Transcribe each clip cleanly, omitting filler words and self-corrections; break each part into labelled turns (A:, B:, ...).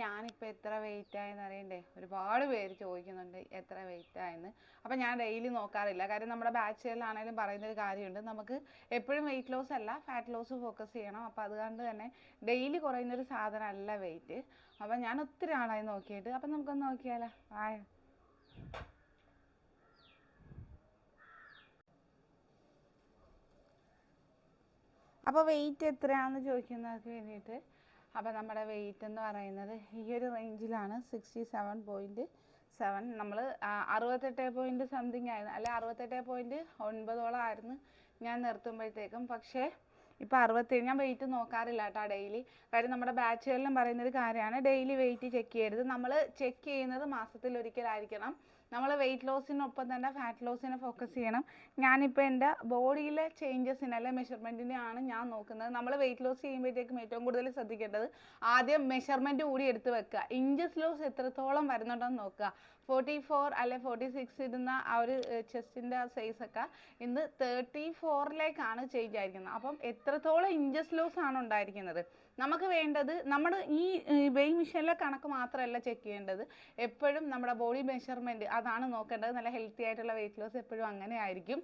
A: ഞാനിപ്പോൾ എത്ര വെയിറ്റ് ആയെന്ന് അറിയണ്ടേ? ഒരുപാട് പേര് ചോദിക്കുന്നുണ്ട് എത്ര വെയിറ്റ് ആയെന്ന്. അപ്പം ഞാൻ ഡെയിലി നോക്കാറില്ല. കാര്യം നമ്മുടെ ബാച്ചുകളിലാണെങ്കിലും പറയുന്നൊരു കാര്യമുണ്ട്, നമുക്ക് എപ്പോഴും വെയിറ്റ് ലോസ് അല്ല ഫാറ്റ് ലോസ് ഫോക്കസ് ചെയ്യണം. അപ്പം അതുകൊണ്ട് തന്നെ ഡെയിലി കുറയുന്നൊരു സാധനമല്ല വെയിറ്റ്. അപ്പം ഞാൻ ഒത്തിരി ആളായി നോക്കിയിട്ട്. അപ്പം നമുക്കൊന്ന് നോക്കിയാലോ? ആയോ? അപ്പോൾ വെയിറ്റ് എത്രയാണെന്ന് ചോദിക്കുന്നവർക്ക് വേണ്ടിയിട്ട്, അപ്പോൾ നമ്മുടെ വെയിറ്റ് എന്ന് പറയുന്നത് ഈ ഒരു റേഞ്ചിലാണ്. 67.7. നമ്മൾ 68 സംതിങ് ആയിരുന്നു, അല്ലെ 68.9 ആയിരുന്നു ഞാൻ നിർത്തുമ്പോഴത്തേക്കും. പക്ഷേ ഇപ്പോൾ 67. ഞാൻ വെയിറ്റ് നോക്കാറില്ല കേട്ടോ ഡെയിലി. കാര്യം നമ്മുടെ ബാച്ചുകളിലും പറയുന്നൊരു കാര്യമാണ്, ഡെയിലി വെയിറ്റ് ചെക്ക് ചെയ്യരുത്. നമ്മൾ ചെക്ക് ചെയ്യുന്നത് മാസത്തിലൊരിക്കലായിരിക്കണം. നമ്മൾ വെയിറ്റ് ലോസിനൊപ്പം തന്നെ ഫാറ്റ് ലോസിനെ ഫോക്കസ് ചെയ്യണം. ഞാനിപ്പോൾ എൻ്റെ ബോഡിയിലെ ചേഞ്ചസിന് അല്ലെ മെഷർമെൻറ്റിനെയാണ് ഞാൻ നോക്കുന്നത്. നമ്മൾ വെയിറ്റ് ലോസ് ചെയ്യുമ്പോഴത്തേക്കും ഏറ്റവും കൂടുതൽ ശ്രദ്ധിക്കേണ്ടത് ആദ്യം മെഷർമെൻറ്റ് കൂടി എടുത്ത് വെക്കുക. ഇഞ്ചസ് ലോസ് എത്രത്തോളം വരുന്നുണ്ടെന്ന് നോക്കുക. 44 അല്ലെ 46 ഇടുന്ന ആ ഒരു ചെസ്റ്റിൻ്റെ സൈസൊക്കെ ഇന്ന് 34ലേക്കാണ് ചേഞ്ച് ആയിരിക്കുന്നത്. അപ്പം എത്രത്തോളം ഇഞ്ചസ് ലോസ് ആണ് ഉണ്ടായിരിക്കുന്നത്. നമുക്ക് വേണ്ടത് നമ്മുടെ ഈ വെയ് മെഷീനിലെ കണക്ക് മാത്രമല്ല ചെക്ക് ചെയ്യേണ്ടത്, എപ്പോഴും നമ്മുടെ ബോഡി മെഷർമെൻറ്റ് അതാണ് നോക്കേണ്ടത്. നല്ല ഹെൽത്തി ആയിട്ടുള്ള വെയിറ്റ് ലോസ് എപ്പോഴും അങ്ങനെ ആയിരിക്കും.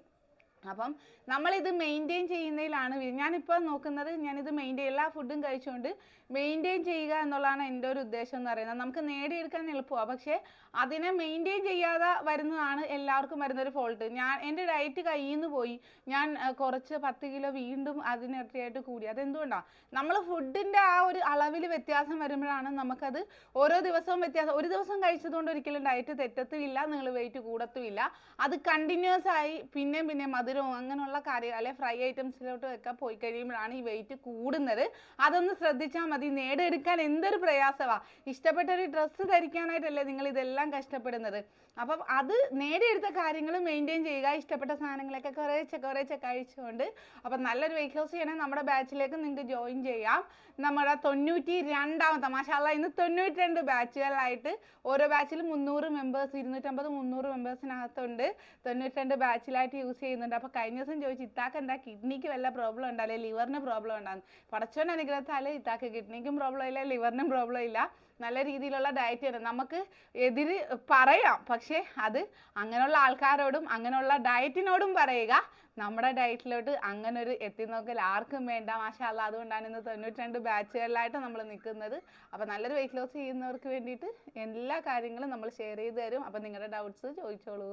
A: അപ്പം നമ്മളിത് മെയിൻറ്റെയിൻ ചെയ്യുന്നതിലാണ്. ഞാനിപ്പോൾ നോക്കുന്നത്, ഞാനിത് എല്ലാ ഫുഡും കഴിച്ചുകൊണ്ട് മെയിൻറ്റെയിൻ ചെയ്യുക എന്നുള്ളതാണ് എൻ്റെ ഒരു ഉദ്ദേശം എന്ന് പറയുന്നത്. നമുക്ക് നേടിയെടുക്കാൻ എളുപ്പമാണ്, പക്ഷേ അതിനെ മെയിൻറ്റെയിൻ ചെയ്യാതെ വരുന്നതാണ് എല്ലാവർക്കും വരുന്നൊരു ഫോൾട്ട്. എൻ്റെ ഡയറ്റ് കയ്യിൽ നിന്ന് പോയി, ഞാൻ കുറച്ച് 10 കിലോ വീണ്ടും അതിനിരട്ടിയായിട്ട് കൂടി. അതെന്തുകൊണ്ടാണ്? നമ്മൾ ഫുഡിൻ്റെ ആ ഒരു അളവിൽ വ്യത്യാസം വരുമ്പോഴാണ് നമുക്കത് ഓരോ ദിവസവും വ്യത്യാസം. ഒരു ദിവസം കഴിച്ചതുകൊണ്ട് ഒരിക്കലും ഡയറ്റ് തെറ്റത്തുമില്ല, നിങ്ങൾ വെയിറ്റ് കൂടത്തുമില്ല. അത് കണ്ടിന്യൂസ് ആയി പിന്നെയും മധുരവും അങ്ങനെയുള്ള കാര്യം അല്ലെ ഫ്രൈ ഐറ്റംസിലോട്ട് ഒക്കെ പോയി കഴിയുമ്പോഴാണ് ഈ വെയിറ്റ് കൂടുന്നത്. അതൊന്ന് ശ്രദ്ധിച്ചാൽ മതി. നേടിയെടുക്കാൻ എന്തൊരു പ്രയാസമാണ്. ഇഷ്ടപ്പെട്ടൊരു ഡ്രസ്സ് ധരിക്കാനായിട്ടല്ലേ നിങ്ങൾ ഇതെല്ലാം കഷ്ടപ്പെടുന്നത്. അപ്പം അത് നേടിയെടുത്ത കാര്യങ്ങൾ മെയിൻറ്റെയിൻ ചെയ്യുക. ഇഷ്ടപ്പെട്ട സാധനങ്ങളൊക്കെ കുറേശ്ശെ കഴിച്ചുകൊണ്ട്. അപ്പം നല്ലൊരു വെയിറ്റ് ലോസ് ചെയ്യണമെങ്കിൽ നമ്മുടെ ബാച്ചിലേക്ക് നിങ്ങൾക്ക് ജോയിൻ ചെയ്യാം. നമ്മുടെ 92ാമത്തെ മാഷാഅല്ലാ ഇന്ന് 92 ബാച്ചുകളിലായിട്ട് ഓരോ ബാച്ചിലും 300 മെമ്പേഴ്സ്, 250-300 മെമ്പേഴ്സിനകത്തുണ്ട്. 92 ബാച്ചിലായിട്ട് യൂസ് ചെയ്യുന്നുണ്ട്. അപ്പോൾ കഴിഞ്ഞ ദിവസം ചോദിച്ചു, ഇത്താക്ക് എന്താ കിഡ്നിക്ക് വല്ല പ്രോബ്ലം ഉണ്ടോ, അല്ലെങ്കിൽ ലിവറിന് പ്രോബ്ലം ഉണ്ടാകുന്നു? പടച്ചോൻ്റെ അനുഗ്രഹത്താൽ ഇത്താക്ക് കിഡ്നിക്കും പ്രോബ്ലം ഇല്ല, ലിവറിനും പ്രോബ്ലം ഇല്ല. നല്ല രീതിയിലുള്ള ഡയറ്റ് ആണ്. നമുക്ക് എതിര് പറയാം, പക്ഷേ അത് അങ്ങനെയുള്ള ആൾക്കാരോടും അങ്ങനെയുള്ള ഡയറ്റിനോടും പറയുക. നമ്മുടെ ഡയറ്റിലോട്ട് അങ്ങനെ ഒരു എത്തി നോക്കൽ ആർക്കും വേണ്ട മാഷാഅല്ലാ. അതുകൊണ്ടാണ് ഇന്ന് 92 ബാച്ചുകളിലായിട്ട് നമ്മൾ നിൽക്കുന്നത്. അപ്പോൾ നല്ലൊരു വെയിറ്റ് ലോസ് ചെയ്യുന്നവർക്ക് വേണ്ടിയിട്ട് എല്ലാ കാര്യങ്ങളും നമ്മൾ ഷെയർ ചെയ്ത് തരും. അപ്പോൾ നിങ്ങളുടെ ഡൗട്ട്സ് ചോദിച്ചോളൂ.